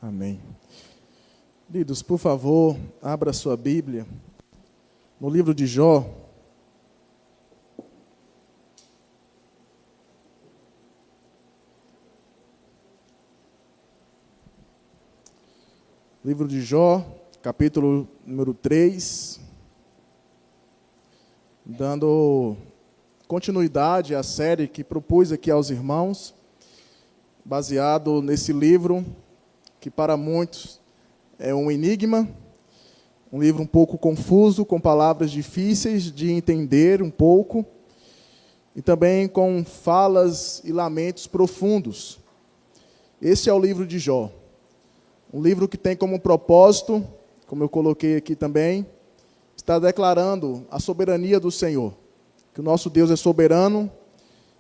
Amém. Queridos, por favor, abra sua Bíblia no livro de Jó. Livro de Jó, capítulo número 3, dando continuidade à série que propus aqui aos irmãos, baseado nesse livro, que para muitos é um enigma, um livro um pouco confuso, com palavras difíceis de entender um pouco, e também com falas e lamentos profundos. Esse é o livro de Jó. Um livro que tem como propósito, como eu coloquei aqui também, está declarando a soberania do Senhor, que o nosso Deus é soberano,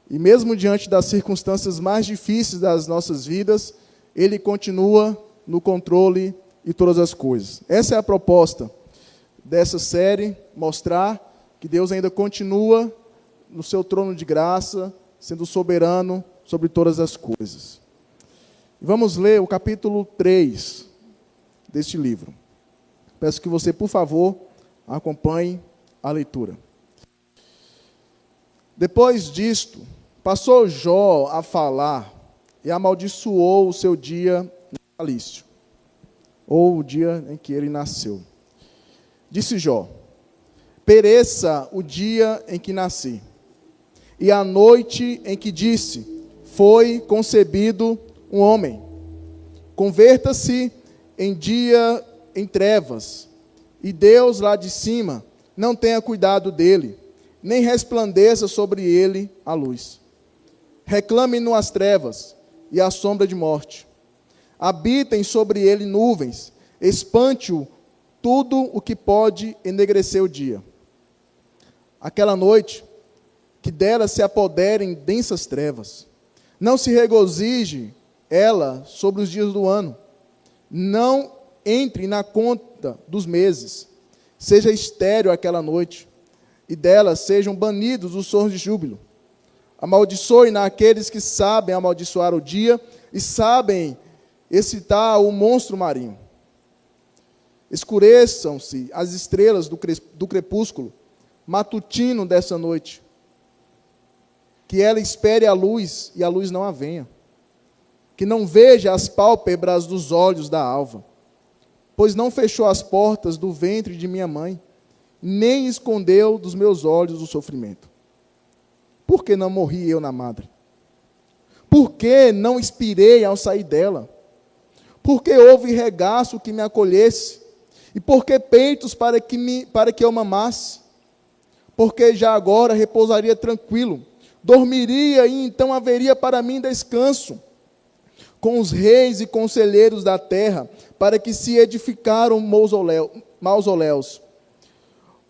e mesmo diante das circunstâncias mais difíceis das nossas vidas, Ele continua no controle de todas as coisas. Essa é a proposta dessa série, mostrar que Deus ainda continua no seu trono de graça, sendo soberano sobre todas as coisas. Vamos ler o capítulo 3 deste livro. Peço que você, por favor, acompanhe a leitura. Depois disto, passou Jó a falar e amaldiçoou o seu dia natalício, ou o dia em que ele nasceu. Disse Jó: pereça o dia em que nasci, e a noite em que disse, foi concebido um homem. Converta-se em dia em trevas, e Deus lá de cima não tenha cuidado dele, nem resplandeça sobre ele a luz. Reclame-no as trevas e a sombra de morte. Habitem sobre ele nuvens, espante-o tudo o que pode enegrecer o dia. Aquela noite, que dela se apoderem densas trevas. Não se regozije ela sobre os dias do ano. Não entre na conta dos meses. Seja estéril aquela noite, e dela sejam banidos os sons de júbilo. Amaldiçoe aqueles que sabem amaldiçoar o dia e sabem excitar o monstro marinho. Escureçam-se as estrelas do crepúsculo matutino dessa noite. Que ela espere a luz e a luz não a venha. Que não veja as pálpebras dos olhos da alva. Pois não fechou as portas do ventre de minha mãe, nem escondeu dos meus olhos o sofrimento. Por que não morri eu na madre? Por que não expirei ao sair dela? Por que houve regaço que me acolhesse? E por que peitos para que eu mamasse? Porque já agora repousaria tranquilo, dormiria e então haveria para mim descanso, com os reis e conselheiros da terra, para que se edificaram mausoléus,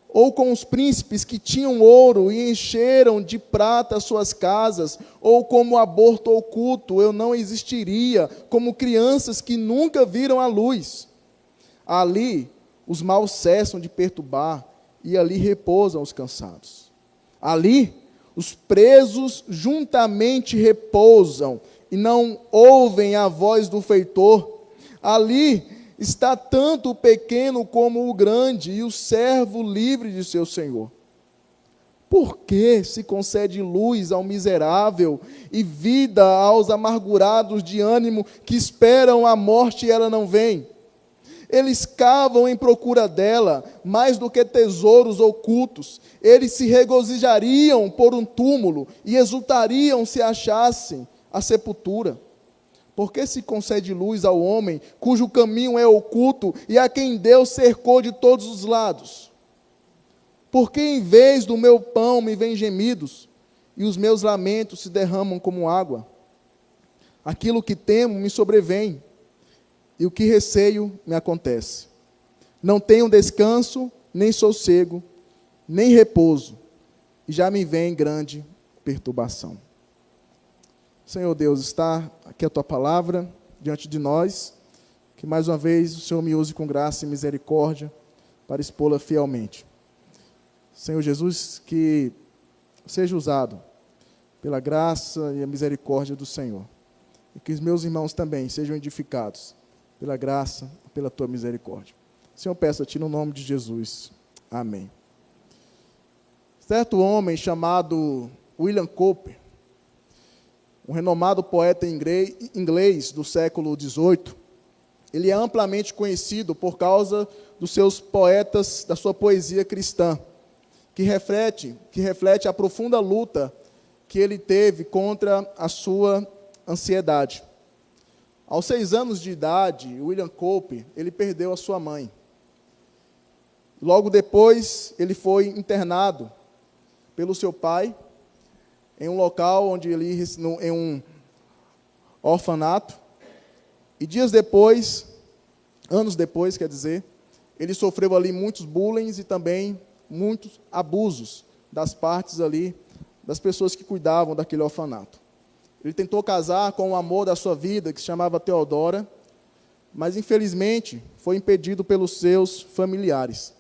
ou com os príncipes que tinham ouro e encheram de prata as suas casas, ou como aborto oculto, eu não existiria, como crianças que nunca viram a luz. Ali os maus cessam de perturbar, e ali repousam os cansados. Ali os presos juntamente repousam, e não ouvem a voz do feitor. Ali está tanto o pequeno como o grande, e o servo livre de seu senhor. Por que se concede luz ao miserável, e vida aos amargurados de ânimo, que esperam a morte e ela não vem? Eles cavam em procura dela, mais do que tesouros ocultos. Eles se regozijariam por um túmulo, e exultariam se achassem a sepultura. Por que se concede luz ao homem, cujo caminho é oculto, e a quem Deus cercou de todos os lados? Por que em vez do meu pão me vêm gemidos, e os meus lamentos se derramam como água? Aquilo que temo me sobrevém, e o que receio me acontece. Não tenho descanso, nem sossego, nem repouso, e já me vem grande perturbação. Senhor Deus, está aqui a Tua palavra diante de nós, que mais uma vez o Senhor me use com graça e misericórdia para expô-la fielmente. Senhor Jesus, que seja usado pela graça e a misericórdia do Senhor, e que os meus irmãos também sejam edificados pela graça, pela tua misericórdia. Senhor, peço a ti no nome de Jesus. Amém. Certo homem chamado William Cowper, um renomado poeta inglês do século XVIII, ele é amplamente conhecido por causa dos seus poetas, da sua poesia cristã, que reflete a profunda luta que ele teve contra a sua ansiedade. Aos 6 anos de idade, William Cowper, ele perdeu a sua mãe. Logo depois, ele foi internado pelo seu pai, em um local onde ele, em um orfanato, e anos depois, ele sofreu ali muitos bullying e também muitos abusos das partes ali, das pessoas que cuidavam daquele orfanato. Ele tentou casar com o amor da sua vida, que se chamava Theodora, mas infelizmente foi impedido pelos seus familiares.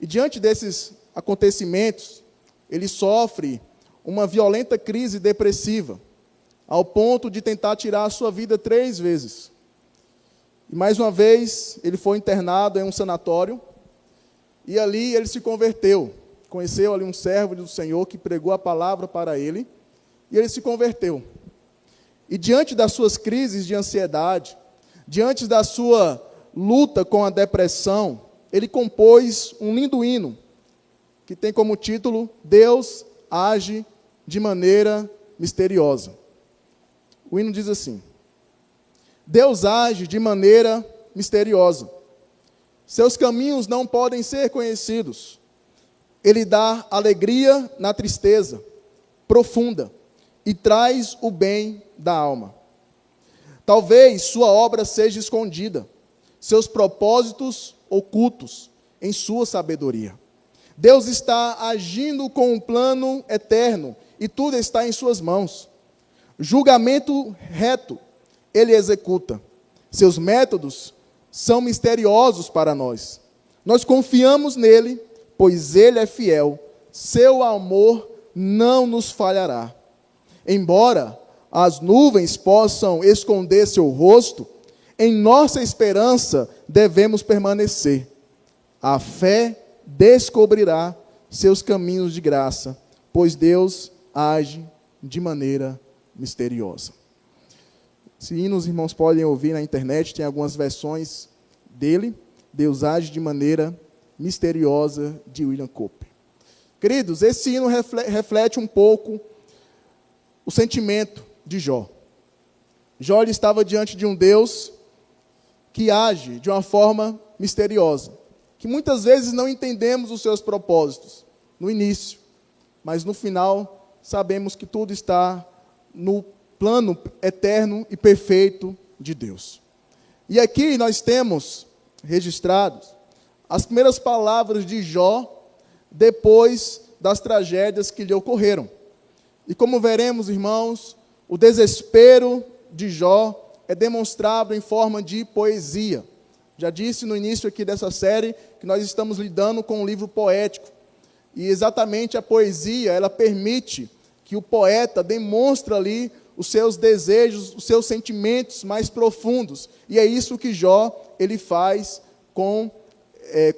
E diante desses acontecimentos, ele sofre uma violenta crise depressiva, ao ponto de tentar tirar a sua vida 3 vezes. E mais uma vez, ele foi internado em um sanatório, e ali ele se converteu. Conheceu ali um servo do Senhor que pregou a palavra para ele, e ele se converteu. E diante das suas crises de ansiedade, diante da sua luta com a depressão, ele compôs um lindo hino, que tem como título, Deus age de maneira misteriosa. O hino diz assim: Deus age de maneira misteriosa. Seus caminhos não podem ser conhecidos. Ele dá alegria na tristeza profunda e traz o bem da alma. Talvez sua obra seja escondida, seus propósitos ocultos em sua sabedoria. Deus está agindo com um plano eterno e tudo está em suas mãos. Julgamento reto ele executa. Seus métodos são misteriosos para nós. Nós confiamos nele, pois ele é fiel. Seu amor não nos falhará. Embora as nuvens possam esconder seu rosto, em nossa esperança devemos permanecer. A fé descobrirá seus caminhos de graça, pois Deus age de maneira misteriosa. Esse hino os irmãos podem ouvir na internet, tem algumas versões dele. Deus age de maneira misteriosa, de William Cowper. Queridos, esse hino reflete um pouco o sentimento de Jó. Jó ele estava diante de um Deus que age de uma forma misteriosa, que muitas vezes não entendemos os seus propósitos no início, mas no final sabemos que tudo está no plano eterno e perfeito de Deus. E aqui nós temos registrados as primeiras palavras de Jó depois das tragédias que lhe ocorreram. E como veremos, irmãos, o desespero de Jó é demonstrado em forma de poesia. Já disse no início aqui dessa série que nós estamos lidando com um livro poético. E exatamente a poesia, ela permite que o poeta demonstre ali os seus desejos, os seus sentimentos mais profundos. E é isso que Jó ele faz com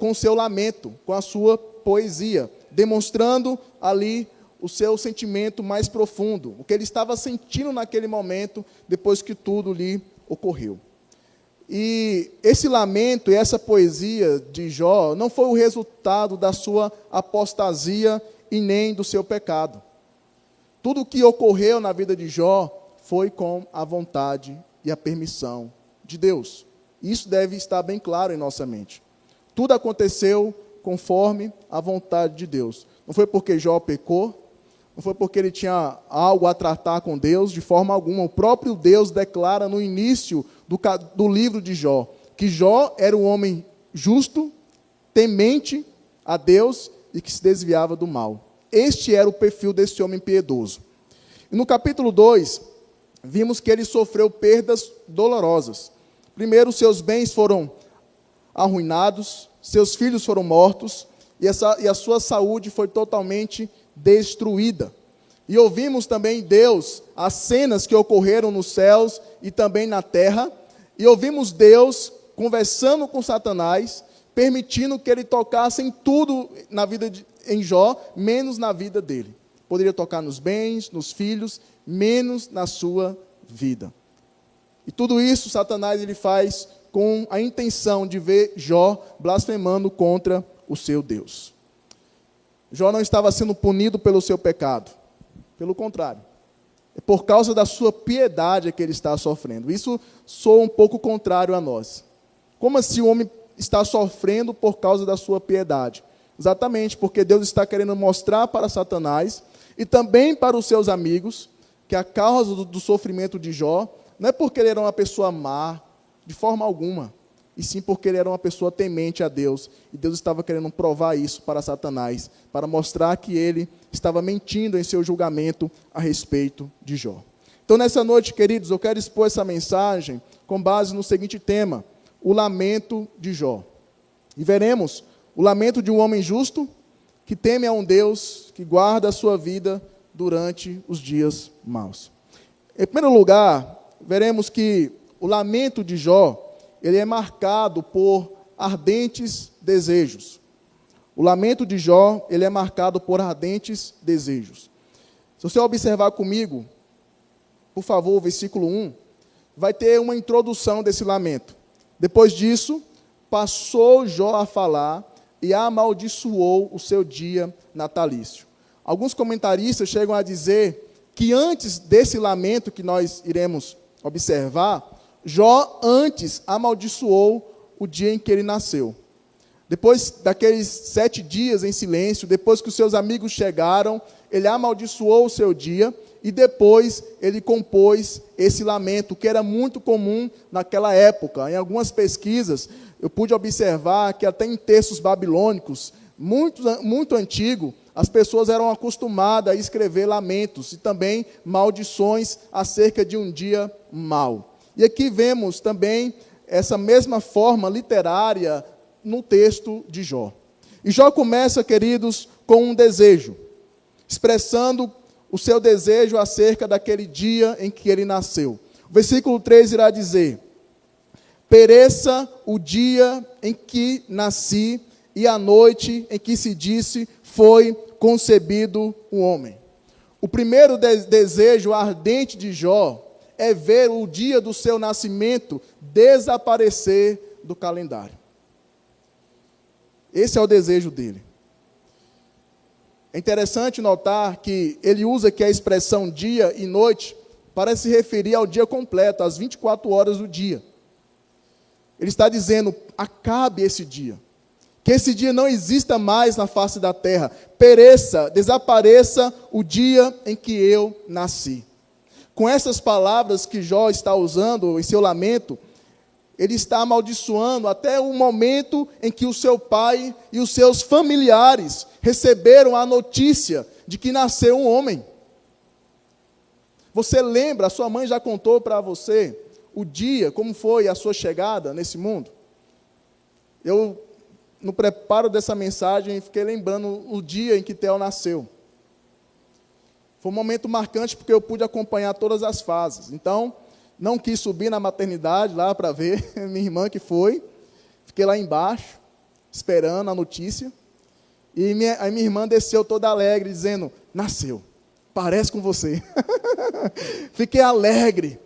o seu lamento, com a sua poesia, demonstrando ali o seu sentimento mais profundo, o que ele estava sentindo naquele momento, depois que tudo lhe ocorreu. E esse lamento e essa poesia de Jó não foi o resultado da sua apostasia e nem do seu pecado. Tudo o que ocorreu na vida de Jó foi com a vontade e a permissão de Deus. Isso deve estar bem claro em nossa mente. Tudo aconteceu conforme a vontade de Deus. Não foi porque Jó pecou, não foi porque ele tinha algo a tratar com Deus, de forma alguma. O próprio Deus declara no início do livro de Jó, que Jó era um homem justo, temente a Deus e que se desviava do mal. Este era o perfil desse homem piedoso. E no capítulo 2, vimos que ele sofreu perdas dolorosas. Primeiro, seus bens foram arruinados, seus filhos foram mortos, e a sua saúde foi totalmente destruída. E ouvimos também Deus, as cenas que ocorreram nos céus e também na terra, e ouvimos Deus conversando com Satanás, permitindo que ele tocasse em tudo na vida em Jó, menos na vida dele. Poderia tocar nos bens, nos filhos, menos na sua vida. E tudo isso Satanás ele faz com a intenção de ver Jó blasfemando contra o seu Deus. Jó não estava sendo punido pelo seu pecado. Pelo contrário. É por causa da sua piedade que ele está sofrendo. Isso soa um pouco contrário a nós. Como assim o homem está sofrendo por causa da sua piedade? Exatamente porque Deus está querendo mostrar para Satanás e também para os seus amigos que a causa do sofrimento de Jó não é porque ele era uma pessoa má, de forma alguma, e sim porque ele era uma pessoa temente a Deus. E Deus estava querendo provar isso para Satanás, para mostrar que ele estava mentindo em seu julgamento a respeito de Jó. Então, nessa noite, queridos, eu quero expor essa mensagem com base no seguinte tema: o lamento de Jó. E veremos o lamento de um homem justo que teme a um Deus que guarda a sua vida durante os dias maus. Em primeiro lugar, veremos que o lamento de Jó, ele é marcado por ardentes desejos. O lamento de Jó, ele é marcado por ardentes desejos. Se você observar comigo, por favor, o versículo 1, vai ter uma introdução desse lamento. Depois disso, passou Jó a falar e amaldiçoou o seu dia natalício. Alguns comentaristas chegam a dizer que antes desse lamento que nós iremos observar, Jó antes amaldiçoou o dia em que ele nasceu. Depois daqueles 7 dias em silêncio, depois que os seus amigos chegaram, ele amaldiçoou o seu dia e depois ele compôs esse lamento, que era muito comum naquela época. Em algumas pesquisas, eu pude observar que até em textos babilônicos, muito antigo, as pessoas eram acostumadas a escrever lamentos e também maldições acerca de um dia mau. E aqui vemos também essa mesma forma literária no texto de Jó. E Jó começa, queridos, com um desejo, expressando o seu desejo acerca daquele dia em que ele nasceu. O versículo 3 irá dizer: pereça o dia em que nasci e a noite em que se disse foi concebido o homem. O primeiro desejo ardente de Jó é ver o dia do seu nascimento desaparecer do calendário. Esse é o desejo dele. É interessante notar que ele usa aqui a expressão dia e noite para se referir ao dia completo, às 24 horas do dia. Ele está dizendo: acabe esse dia. Que esse dia não exista mais na face da terra. Pereça, desapareça o dia em que eu nasci. Com essas palavras que Jó está usando em seu lamento, ele está amaldiçoando até o momento em que o seu pai e os seus familiares receberam a notícia de que nasceu um homem. Você lembra, a sua mãe já contou para você o dia, como foi a sua chegada nesse mundo? Eu, no preparo dessa mensagem, fiquei lembrando o dia em que Theo nasceu. Foi um momento marcante porque eu pude acompanhar todas as fases. Então, não quis subir na maternidade lá para ver minha irmã que foi. Fiquei lá embaixo, esperando a notícia. E a minha irmã desceu toda alegre, dizendo: nasceu, parece com você. Fiquei alegre.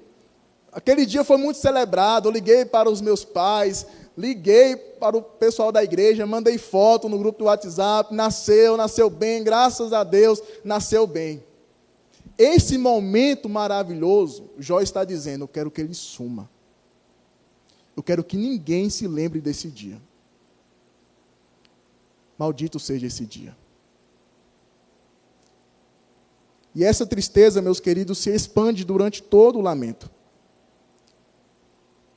Aquele dia foi muito celebrado. Eu liguei para os meus pais, liguei para o pessoal da igreja, mandei foto no grupo do WhatsApp. Nasceu bem, graças a Deus, nasceu bem. Esse momento maravilhoso, Jó está dizendo: eu quero que ele suma. Eu quero que ninguém se lembre desse dia. Maldito seja esse dia. E essa tristeza, meus queridos, se expande durante todo o lamento.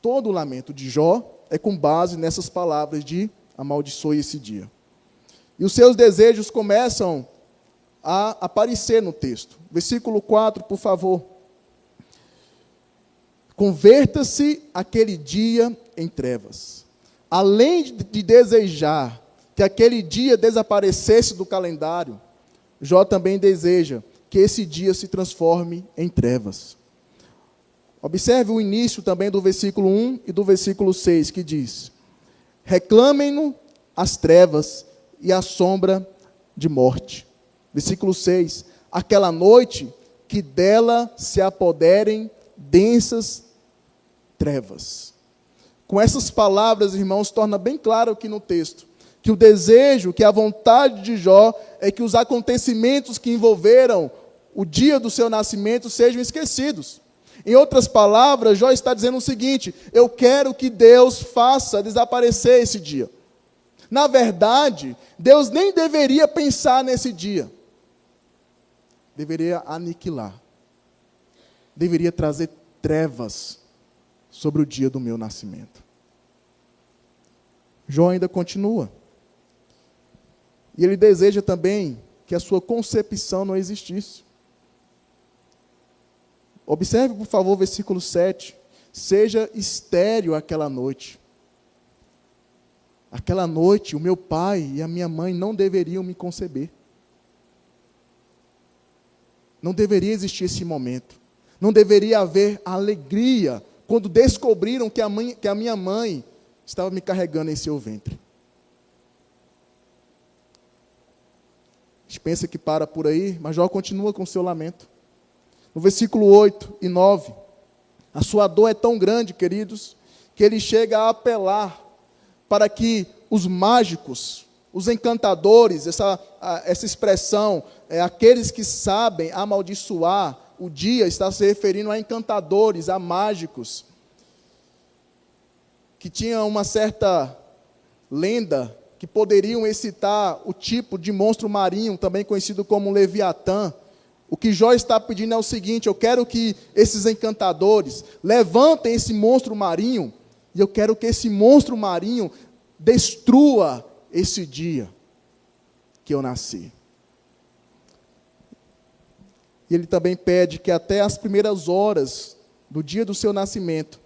Todo o lamento de Jó é com base nessas palavras de amaldiçoe esse dia. E os seus desejos começam a aparecer no texto. Versículo 4, por favor. Converta-se aquele dia em trevas. Além de desejar que aquele dia desaparecesse do calendário, Jó também deseja que esse dia se transforme em trevas. Observe o início também do versículo 1 e do versículo 6, que diz: reclamem-no as trevas e a sombra de morte. Versículo 6, aquela noite que dela se apoderem densas trevas. Com essas palavras, irmãos, torna bem claro aqui no texto, que o desejo, que a vontade de Jó é que os acontecimentos que envolveram o dia do seu nascimento sejam esquecidos. Em outras palavras, Jó está dizendo o seguinte: eu quero que Deus faça desaparecer esse dia. Na verdade, Deus nem deveria pensar nesse dia. Deveria aniquilar. Deveria trazer trevas sobre o dia do meu nascimento. Jó ainda continua. E ele deseja também que a sua concepção não existisse. Observe, por favor, o versículo 7. Seja estéril aquela noite. Aquela noite, o meu pai e a minha mãe não deveriam me conceber. Não deveria existir esse momento. Não deveria haver alegria quando descobriram que a minha mãe estava me carregando em seu ventre. A gente pensa que para por aí, mas Jó continua com seu lamento. No versículo 8 e 9, a sua dor é tão grande, queridos, que ele chega a apelar para que os mágicos, os encantadores, essa expressão, aqueles que sabem amaldiçoar o dia, está se referindo a encantadores, a mágicos, que tinham uma certa lenda, que poderiam excitar o tipo de monstro marinho, também conhecido como Leviatã. O que Jó está pedindo é o seguinte: eu quero que esses encantadores levantem esse monstro marinho, e eu quero que esse monstro marinho destrua esse dia que eu nasci. E ele também pede que até as primeiras horas do dia do seu nascimento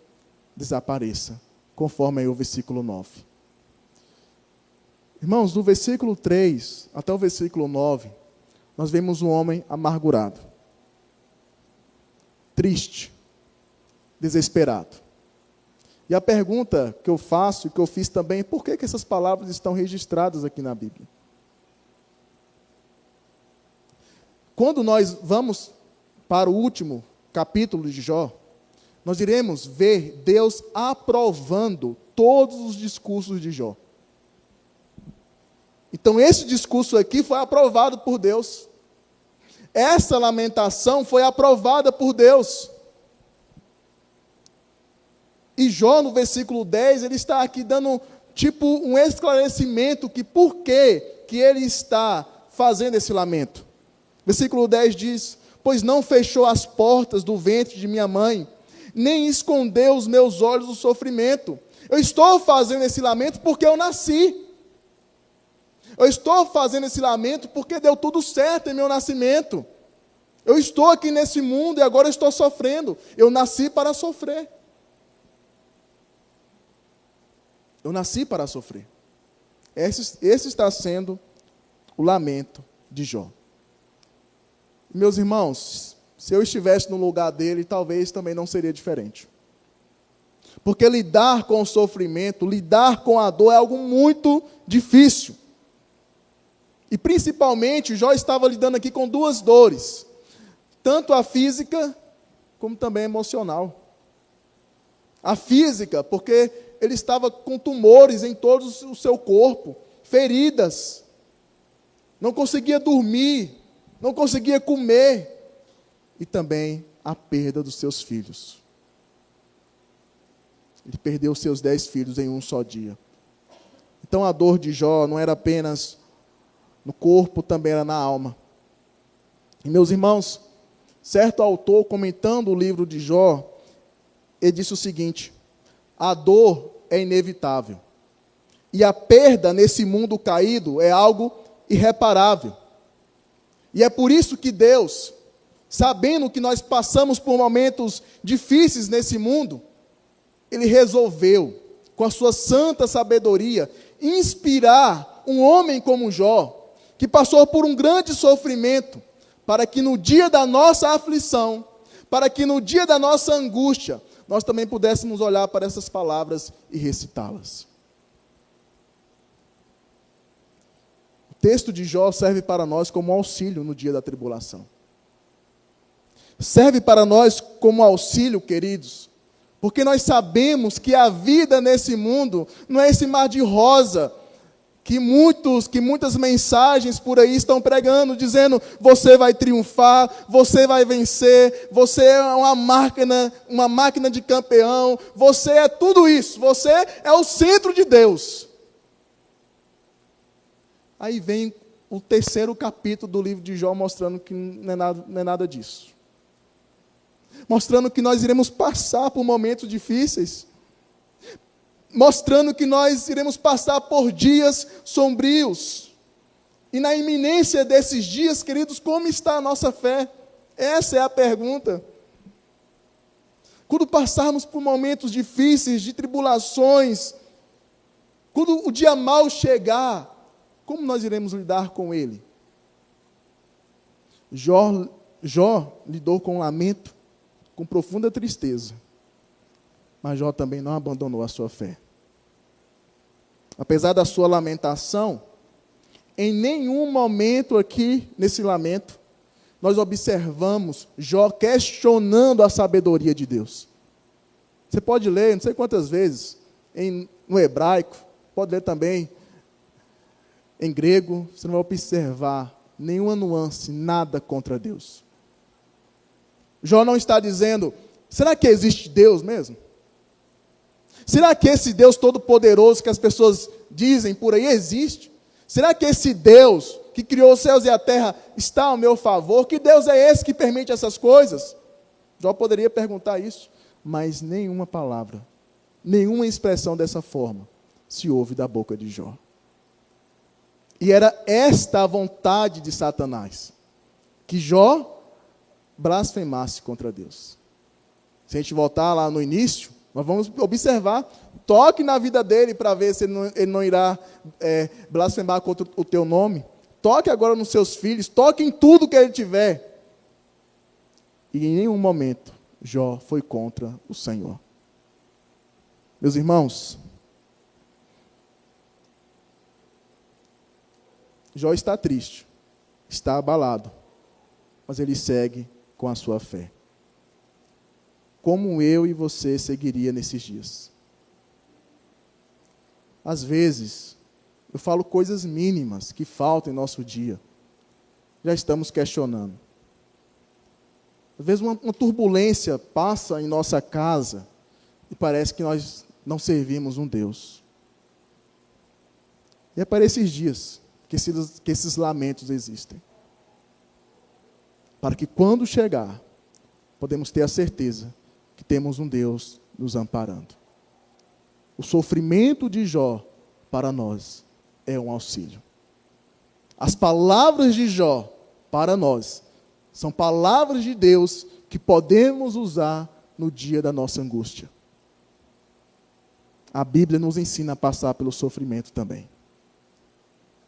desapareça, conforme aí o versículo 9. Irmãos, do versículo 3 até o versículo 9, nós vemos um homem amargurado, triste, desesperado. E a pergunta que eu faço e que eu fiz também: por que essas palavras estão registradas aqui na Bíblia? Quando nós vamos para o último capítulo de Jó, nós iremos ver Deus aprovando todos os discursos de Jó. Então esse discurso aqui foi aprovado por Deus. Essa lamentação foi aprovada por Deus. E Jó, no versículo 10, ele está aqui dando tipo um esclarecimento que por que ele está fazendo esse lamento. Versículo 10 diz: pois não fechou as portas do ventre de minha mãe, nem escondeu os meus olhos do sofrimento. Eu estou fazendo esse lamento porque eu nasci. Eu estou fazendo esse lamento porque deu tudo certo em meu nascimento. Eu estou aqui nesse mundo e agora eu estou sofrendo. Eu nasci para sofrer. Eu nasci para sofrer. Esse está sendo o lamento de Jó. Meus irmãos, se eu estivesse no lugar dele, talvez também não seria diferente. Porque lidar com o sofrimento, lidar com a dor é algo muito difícil. E principalmente, Jó estava lidando aqui com duas dores, tanto a física, como também a emocional. A física, porque ele estava com tumores em todo o seu corpo, feridas, não conseguia dormir, não conseguia comer, e também a perda dos seus filhos. Ele perdeu seus 10 filhos em um só dia. Então a dor de Jó não era apenas no corpo, também era na alma. E meus irmãos, certo autor, comentando o livro de Jó, ele disse o seguinte: a dor é inevitável, e a perda nesse mundo caído é algo irreparável. E é por isso que Deus, sabendo que nós passamos por momentos difíceis nesse mundo, Ele resolveu, com a sua santa sabedoria, inspirar um homem como Jó, que passou por um grande sofrimento, para que no dia da nossa aflição, para que no dia da nossa angústia, nós também pudéssemos olhar para essas palavras e recitá-las. O texto de Jó serve para nós como auxílio no dia da tribulação. Serve para nós como auxílio, queridos, porque nós sabemos que a vida nesse mundo não é esse mar de rosa que muitas mensagens por aí estão pregando, dizendo: você vai triunfar, você vai vencer, você é uma máquina de campeão, você é tudo isso, você é o centro de Deus. Aí vem o terceiro capítulo do livro de Jó mostrando que não é nada disso. Mostrando que nós iremos passar por momentos difíceis. Mostrando que nós iremos passar por dias sombrios. E na iminência desses dias, queridos, como está a nossa fé? Essa é a pergunta. Quando passarmos por momentos difíceis, de tribulações, quando o dia mau chegar, como nós iremos lidar com ele? Jó lidou com lamento, com profunda tristeza. Mas Jó também não abandonou a sua fé. Apesar da sua lamentação, em nenhum momento aqui, nesse lamento, nós observamos Jó questionando a sabedoria de Deus. Você pode ler, não sei quantas vezes, no hebraico, pode ler também em grego, você não vai observar nenhuma nuance, nada contra Deus. Jó não está dizendo: será que existe Deus mesmo? Será que esse Deus todo-poderoso que as pessoas dizem por aí existe? Será que esse Deus que criou os céus e a terra está ao meu favor? Que Deus é esse que permite essas coisas? Jó poderia perguntar isso, mas nenhuma palavra, nenhuma expressão dessa forma se ouve da boca de Jó. E era esta a vontade de Satanás, que Jó blasfemasse contra Deus. Se a gente voltar lá no início, nós vamos observar, toque na vida dele para ver se ele não irá blasfemar contra o teu nome. Toque agora nos seus filhos, toque em tudo que ele tiver. E em nenhum momento Jó foi contra o Senhor. Meus irmãos, Jó está triste, está abalado, mas ele segue com a sua fé. Como eu e você seguiria nesses dias? Às vezes, eu falo coisas mínimas que faltam em nosso dia. Já estamos questionando. Às vezes uma turbulência passa em nossa casa e parece que nós não servimos um Deus. E é para esses dias que esses lamentos existem. Para que quando chegar, podemos ter a certeza que temos um Deus nos amparando. O sofrimento de Jó, para nós, é um auxílio. As palavras de Jó, para nós, são palavras de Deus que podemos usar no dia da nossa angústia. A Bíblia nos ensina a passar pelo sofrimento também.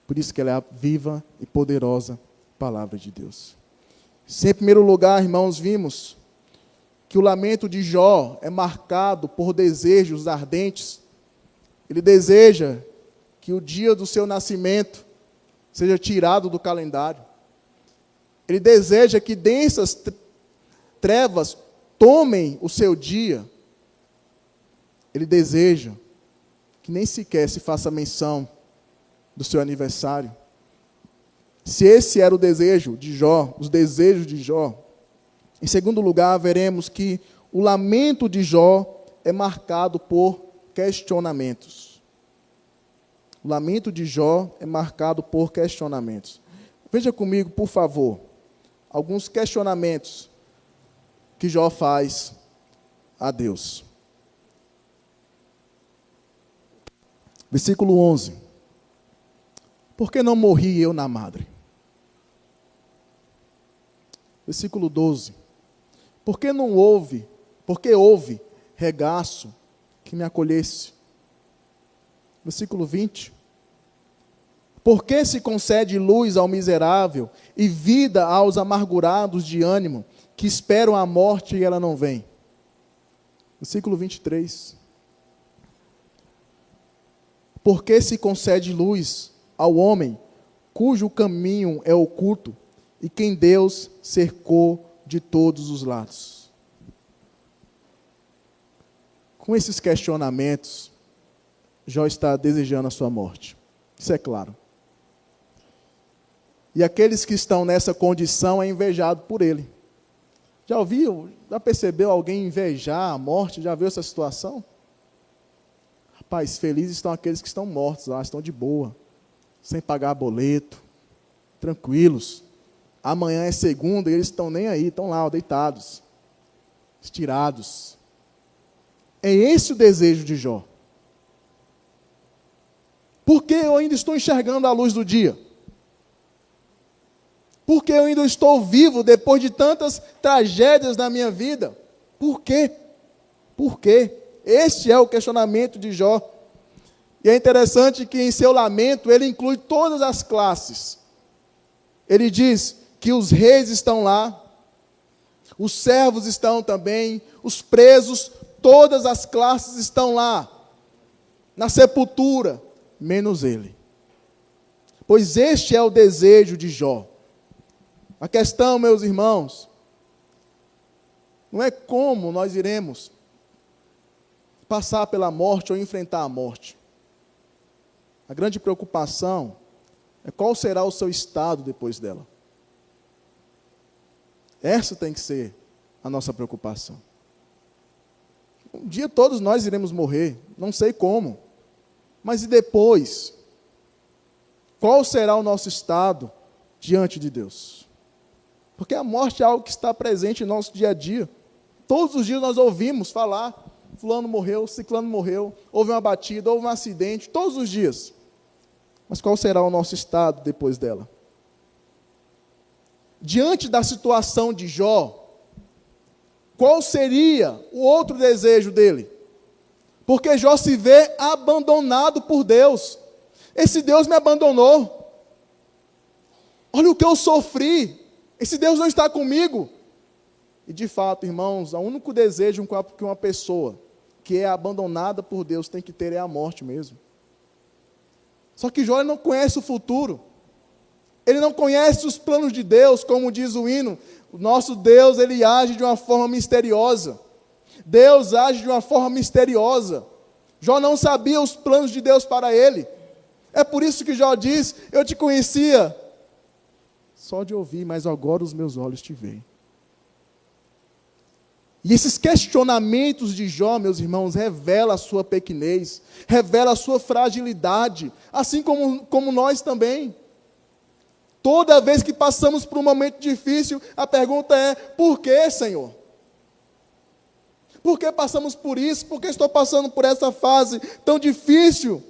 Por isso que ela é a viva e poderosa palavra de Deus. Em primeiro lugar, irmãos, vimos que o lamento de Jó é marcado por desejos ardentes. Ele deseja que o dia do seu nascimento seja tirado do calendário. Ele deseja que densas trevas tomem o seu dia. Ele deseja que nem sequer se faça menção do seu aniversário. Se esse era o desejo de Jó, os desejos de Jó, em segundo lugar, veremos que o lamento de Jó é marcado por questionamentos. O lamento de Jó é marcado por questionamentos. Veja comigo, por favor, alguns questionamentos que Jó faz a Deus. Versículo 11. Por que não morri eu na madre? Versículo 12. Por que houve regaço que me acolhesse? Versículo 20. Por que se concede luz ao miserável e vida aos amargurados de ânimo, que esperam a morte e ela não vem. Versículo 23. Porque se concede luz ao homem, cujo caminho é oculto, e quem Deus cercou de todos os lados. Com esses questionamentos, Jó está desejando a sua morte. Isso é claro. E aqueles que estão nessa condição é invejado por ele. Já ouviu, já percebeu alguém invejar a morte? Já viu essa situação? Rapaz, felizes estão aqueles que estão mortos lá, estão de boa, sem pagar boleto, tranquilos. Amanhã é segunda e eles estão nem aí, estão lá, deitados, estirados. É esse o desejo de Jó. Por que eu ainda estou enxergando a luz do dia? Por que eu ainda estou vivo depois de tantas tragédias na minha vida? Por quê? Por quê? Este é o questionamento de Jó. E é interessante que em seu lamento ele inclui todas as classes. Ele diz que os reis estão lá, os servos estão também, os presos, todas as classes estão lá, na sepultura, menos ele. Pois este é o desejo de Jó. A questão, meus irmãos, não é como nós iremos passar pela morte ou enfrentar a morte. A grande preocupação é qual será o seu estado depois dela. Essa tem que ser a nossa preocupação. Um dia todos nós iremos morrer, não sei como. Mas e depois? Qual será o nosso estado diante de Deus? Porque a morte é algo que está presente no nosso dia a dia. Todos os dias nós ouvimos falar, fulano morreu, ciclano morreu, houve uma batida, houve um acidente, todos os dias. Mas qual será o nosso estado depois dela? Diante da situação de Jó, qual seria o outro desejo dele? Porque Jó se vê abandonado por Deus. Esse Deus me abandonou. Olha o que eu sofri. Esse Deus não está comigo. E de fato, irmãos, o único desejo que uma pessoa que é abandonada por Deus tem que ter é a morte mesmo. Só que Jó não conhece o futuro. Ele não conhece os planos de Deus, como diz o hino. O nosso Deus, ele age de uma forma misteriosa. Deus age de uma forma misteriosa. Jó não sabia os planos de Deus para ele. É por isso que Jó diz, eu te conhecia só de ouvir, mas agora os meus olhos te veem. E esses questionamentos de Jó, meus irmãos, revela a sua pequenez, revela a sua fragilidade, assim como nós também. Toda vez que passamos por um momento difícil, a pergunta é, por que, Senhor? Por que passamos por isso? Por que estou passando por essa fase tão difícil?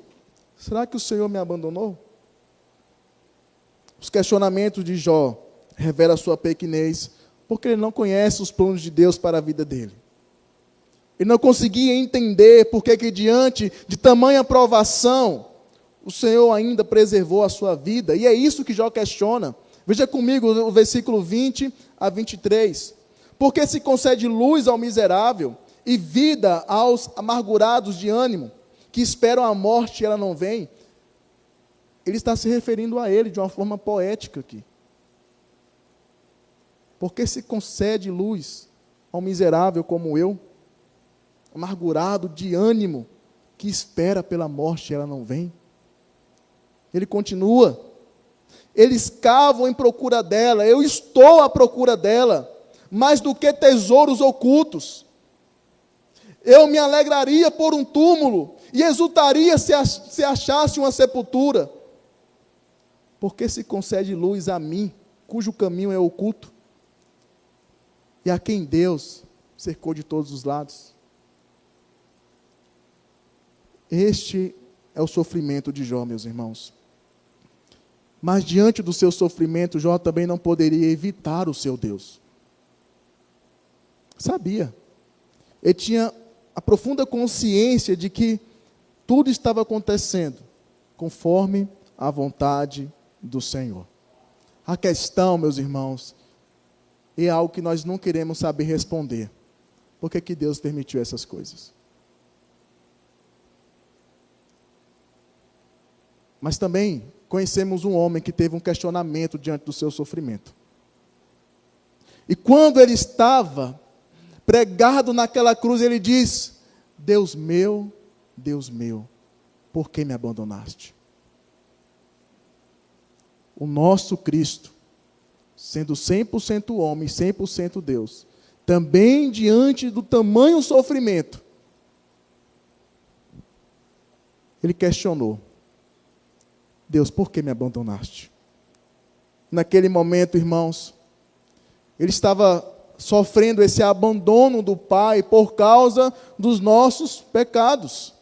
Será que o Senhor me abandonou? Os questionamentos de Jó revelam a sua pequenez, porque ele não conhece os planos de Deus para a vida dele. Ele não conseguia entender porque que diante de tamanha provação, o Senhor ainda preservou a sua vida. E é isso que Jó questiona. Veja comigo o versículo 20 a 23. Porque se concede luz ao miserável e vida aos amargurados de ânimo, que esperam a morte e ela não vem. Ele está se referindo a ele de uma forma poética aqui. Porque se concede luz ao miserável como eu, amargurado de ânimo, que espera pela morte e ela não vem. Ele continua, eles cavam em procura dela, eu estou à procura dela, mais do que tesouros ocultos. Eu me alegraria por um túmulo, e exultaria se achasse uma sepultura. Porque se concede luz a mim, cujo caminho é oculto, e a quem Deus cercou de todos os lados. Este é o sofrimento de Jó, meus irmãos. Mas diante do seu sofrimento, Jó também não poderia evitar o seu Deus. Sabia. Ele tinha a profunda consciência de que tudo estava acontecendo conforme a vontade do Senhor. A questão, meus irmãos, é algo que nós não queremos saber responder. Por que Deus permitiu essas coisas? Mas também conhecemos um homem que teve um questionamento diante do seu sofrimento. E quando ele estava pregado naquela cruz, ele diz: Deus meu, por que me abandonaste? O nosso Cristo, sendo 100% homem, 100% Deus, também diante do tamanho sofrimento, ele questionou: Deus, por que me abandonaste? Naquele momento, irmãos, ele estava sofrendo esse abandono do Pai por causa dos nossos pecados.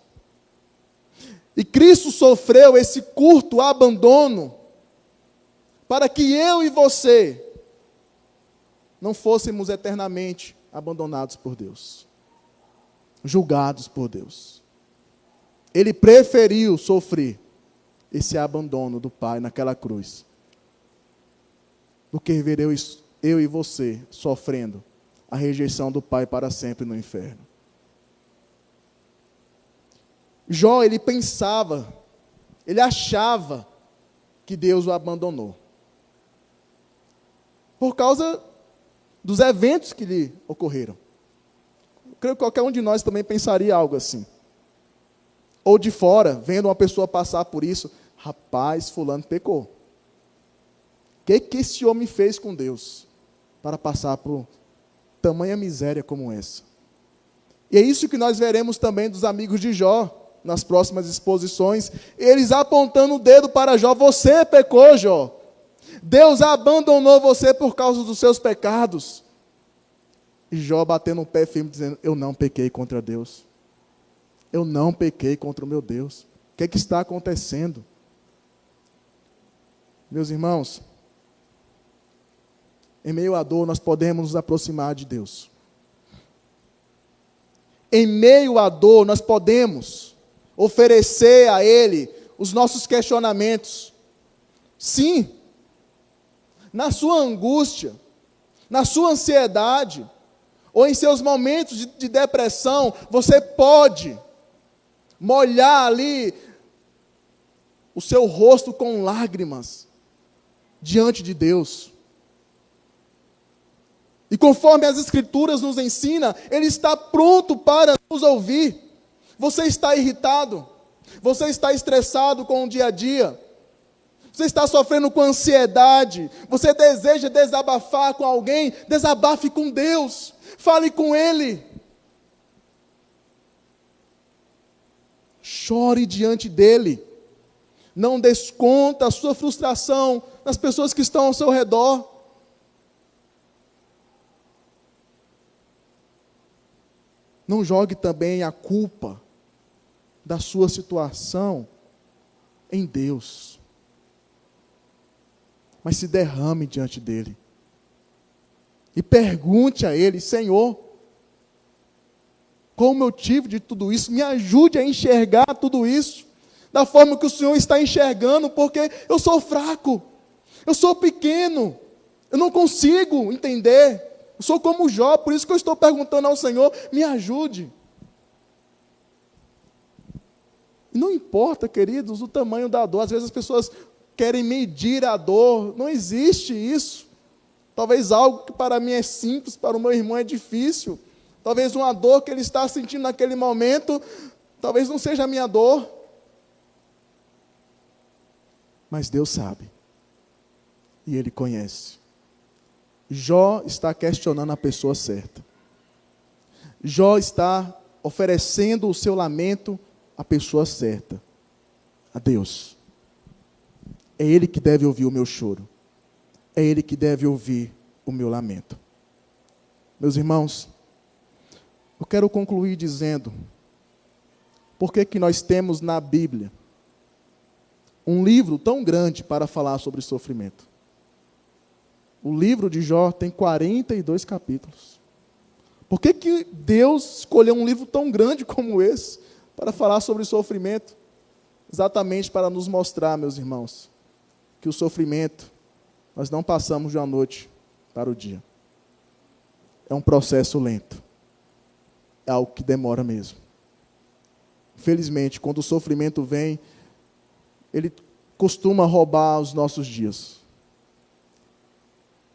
E Cristo sofreu esse curto abandono para que eu e você não fôssemos eternamente abandonados por Deus, julgados por Deus. Ele preferiu sofrer esse abandono do Pai naquela cruz, do que ver eu e você sofrendo a rejeição do Pai para sempre no inferno. Jó, ele pensava, ele achava que Deus o abandonou, por causa dos eventos que lhe ocorreram. Eu creio que qualquer um de nós também pensaria algo assim. Ou de fora, vendo uma pessoa passar por isso: rapaz, fulano pecou. O que esse homem fez com Deus para passar por tamanha miséria como essa? E é isso que nós veremos também dos amigos de Jó, nas próximas exposições, eles apontando o dedo para Jó: você pecou, Jó. Deus abandonou você por causa dos seus pecados. E Jó batendo o pé firme, dizendo: eu não pequei contra Deus. Eu não pequei contra o meu Deus. O que está acontecendo? Meus irmãos, em meio à dor nós podemos nos aproximar de Deus. Em meio à dor nós podemos oferecer a Ele os nossos questionamentos. Sim, na sua angústia, na sua ansiedade, ou em seus momentos de depressão, você pode molhar ali o seu rosto com lágrimas diante de Deus. E conforme as Escrituras nos ensinam, Ele está pronto para nos ouvir. Você está irritado? Você está estressado com o dia a dia? Você está sofrendo com ansiedade? Você deseja desabafar com alguém? Desabafe com Deus. Fale com Ele. Chore diante dEle. Não desconta a sua frustração nas pessoas que estão ao seu redor. Não jogue também a culpa da sua situação em Deus, mas se derrame diante dEle. E pergunte a Ele: Senhor, qual o motivo de tudo isso? Me ajude a enxergar tudo isso da forma que o Senhor está enxergando, porque eu sou fraco, eu sou pequeno, eu não consigo entender. Eu sou como Jó, por isso que eu estou perguntando ao Senhor: me ajude. E não importa, queridos, o tamanho da dor. Às vezes as pessoas querem medir a dor. Não existe isso. Talvez algo que para mim é simples, para o meu irmão é difícil. Talvez uma dor que ele está sentindo naquele momento, talvez não seja a minha dor. Mas Deus sabe. E Ele conhece. Jó está questionando a pessoa certa. Jó está oferecendo o seu lamento à pessoa certa, a Deus. É Ele que deve ouvir o meu choro. É Ele que deve ouvir o meu lamento. Meus irmãos, eu quero concluir dizendo, por que nós temos na Bíblia um livro tão grande para falar sobre sofrimento? O livro de Jó tem 42 capítulos. Por que Deus escolheu um livro tão grande como esse para falar sobre sofrimento? Exatamente para nos mostrar, meus irmãos, que o sofrimento nós não passamos de uma noite para o dia. é um processo lento. É algo que demora mesmo. Infelizmente, quando o sofrimento vem, ele costuma roubar os nossos dias.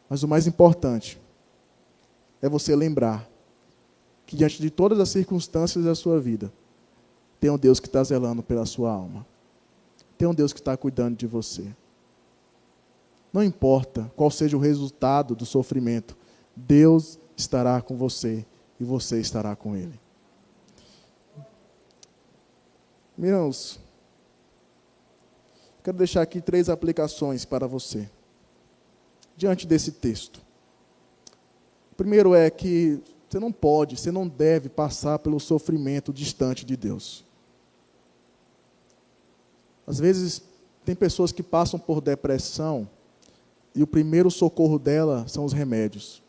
Mas o mais importante é você lembrar que diante de todas as circunstâncias da sua vida, tem um Deus que está zelando pela sua alma. Tem um Deus que está cuidando de você. Não importa qual seja o resultado do sofrimento, Deus estará com você e você estará com Ele. Irmãos, quero deixar aqui 3 aplicações para você, diante desse texto. O primeiro é que você não pode, você não deve passar pelo sofrimento distante de Deus. Às vezes, tem pessoas que passam por depressão e o primeiro socorro dela são os remédios.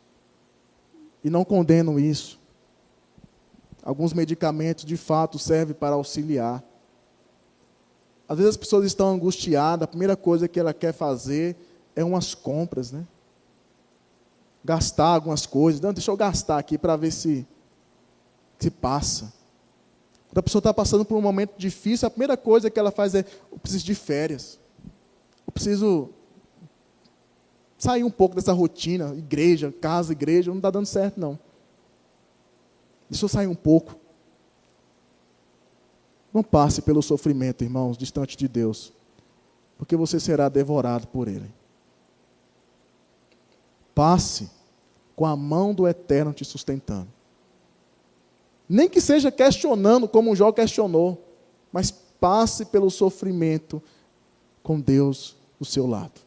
E não condeno isso. Alguns medicamentos, de fato, servem para auxiliar. Às vezes as pessoas estão angustiadas, a primeira coisa que ela quer fazer é umas compras, né? Gastar algumas coisas. Não, deixa eu gastar aqui para ver se passa. Quando a pessoa está passando por um momento difícil, a primeira coisa que ela faz é: eu preciso de férias. Eu preciso sair um pouco dessa rotina, igreja, casa, igreja, não está dando certo, não. Deixa eu sair um pouco. Não passe pelo sofrimento, irmãos, distante de Deus, porque você será devorado por Ele. Passe com a mão do Eterno te sustentando. Nem que seja questionando, como Jó questionou, mas passe pelo sofrimento com Deus do seu lado.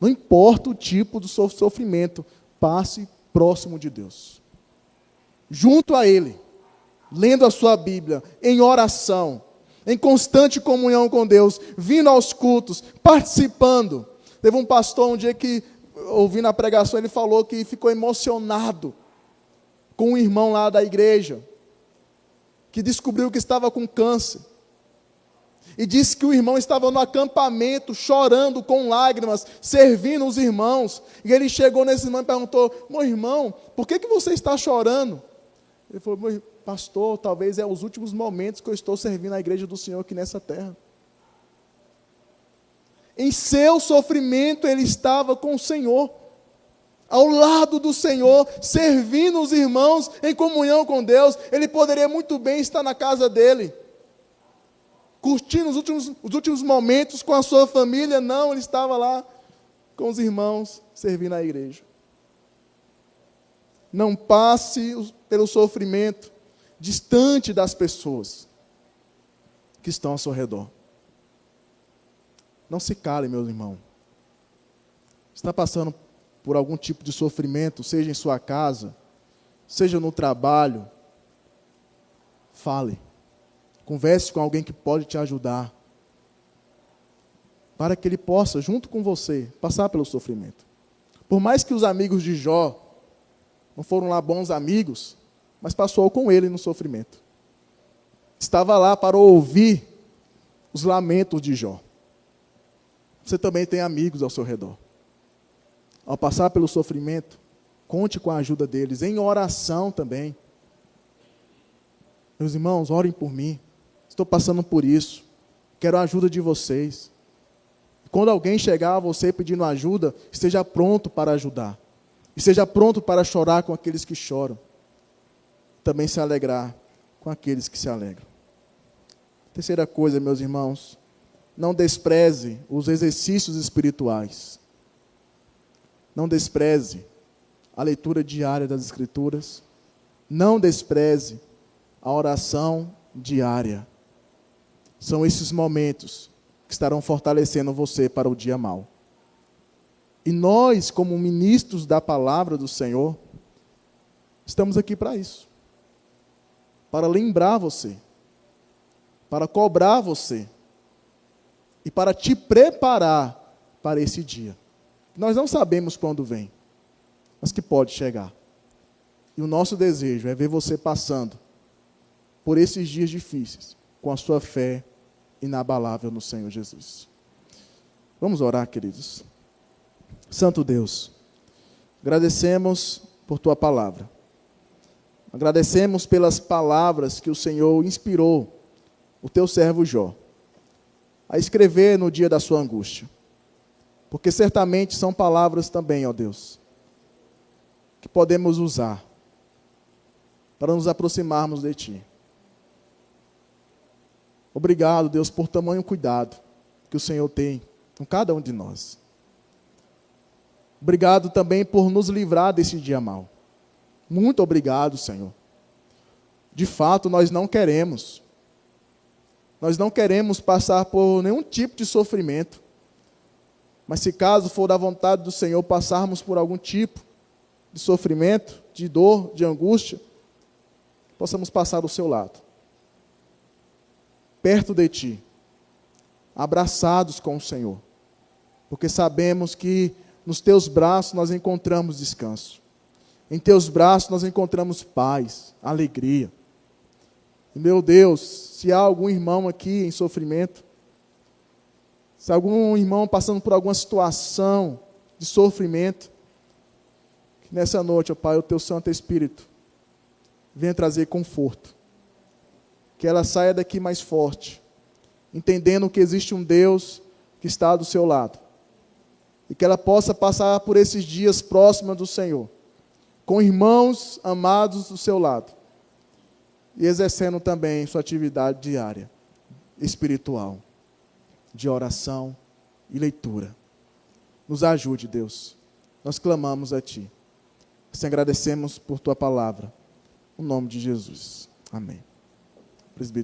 Não importa o tipo do sofrimento, passe próximo de Deus. Junto a Ele, lendo a sua Bíblia, em oração, em constante comunhão com Deus, vindo aos cultos, participando. Teve um pastor um dia que, ouvindo a pregação, ele falou que ficou emocionado com um irmão lá da igreja, que descobriu que estava com câncer. E disse que o irmão estava no acampamento, chorando com lágrimas, servindo os irmãos. E ele chegou nesse irmão e perguntou: meu irmão, por que você está chorando? Ele falou: meu pastor, talvez é os últimos momentos que eu estou servindo a igreja do Senhor aqui nessa terra. Em seu sofrimento ele estava com o Senhor, ao lado do Senhor, servindo os irmãos em comunhão com Deus. Ele poderia muito bem estar na casa dele, curtindo os últimos momentos com a sua família. Não, ele estava lá com os irmãos, servindo a igreja. Não passe pelo sofrimento distante das pessoas que estão ao seu redor. Não se cale, meus irmãos. Está passando por algum tipo de sofrimento, seja em sua casa, seja no trabalho, fale. Converse com alguém que pode te ajudar, para que ele possa, junto com você, passar pelo sofrimento. Por mais que os amigos de Jó não foram lá bons amigos, mas passou com ele no sofrimento. Estava lá para ouvir os lamentos de Jó. Você também tem amigos ao seu redor. Ao passar pelo sofrimento, conte com a ajuda deles, em oração também. Meus irmãos, orem por mim. Estou passando por isso. Quero a ajuda de vocês. Quando alguém chegar a você pedindo ajuda, esteja pronto para ajudar. Esteja pronto para chorar com aqueles que choram. Também se alegrar com aqueles que se alegram. Terceira coisa, meus irmãos, não despreze os exercícios espirituais. Não despreze a leitura diária das Escrituras. Não despreze a oração diária. São esses momentos que estarão fortalecendo você para o dia mau. E nós, como ministros da palavra do Senhor, estamos aqui para isso. Para lembrar você, para cobrar você, e para te preparar para esse dia. Nós não sabemos quando vem, mas que pode chegar. E o nosso desejo é ver você passando por esses dias difíceis, com a sua fé inabalável no Senhor Jesus. Vamos orar, queridos. Santo Deus, Agradecemos por tua palavra. Agradecemos pelas palavras que o Senhor inspirou o teu servo Jó a escrever no dia da sua angústia. Porque certamente são palavras também, ó Deus, que podemos usar para nos aproximarmos de Ti. Obrigado, Deus, por tamanho cuidado que o Senhor tem com cada um de nós. Obrigado também por nos livrar desse dia mau. Muito obrigado, Senhor. De fato, nós não queremos passar por nenhum tipo de sofrimento. Mas se caso for da vontade do Senhor passarmos por algum tipo de sofrimento, de dor, de angústia, possamos passar do seu lado, perto de Ti, abraçados com o Senhor, porque sabemos que nos Teus braços nós encontramos descanso, em Teus braços nós encontramos paz, alegria. E, meu Deus, se há algum irmão aqui em sofrimento, se há algum irmão passando por alguma situação de sofrimento, que nessa noite, ó Pai, o Teu Santo Espírito venha trazer conforto, que ela saia daqui mais forte, entendendo que existe um Deus que está do seu lado, e que ela possa passar por esses dias próximos do Senhor, com irmãos amados do seu lado, e exercendo também sua atividade diária, espiritual, de oração e leitura. Nos ajude, Deus. Nós clamamos a Ti. Te agradecemos por Tua palavra. No nome de Jesus. Amém. Presbítero.